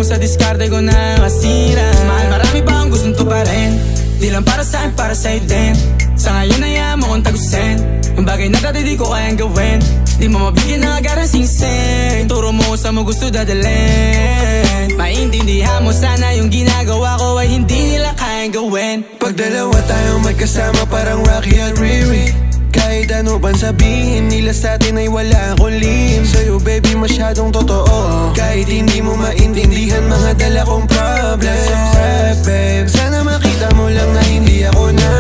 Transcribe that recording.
mo sa diskarte ko na masira. Mahal, marami pa ang gustong tuparin. Di lang para sa'kin, para sa'yo din. Sa ngayon ayaw mo kong tagusin. Yung bagay na dati di ko kayang gawin. Di mo mabigyan ng agarang singsing. Turo mo sa mo gusto dadalhin. Maintindihan mo sana yung ginagawa ko ay hindi nila kayang gawin. Pag dalawa tayong magkasama parang Rocky at Riri. Kahit ano bang sabihin nila sa'tin ay wala akong lihim. Sa'yo baby masyadong totoo. Kahit hindi mo maintindihan mga dala kong problems. Babe, sana makita mo lang na hindi ako na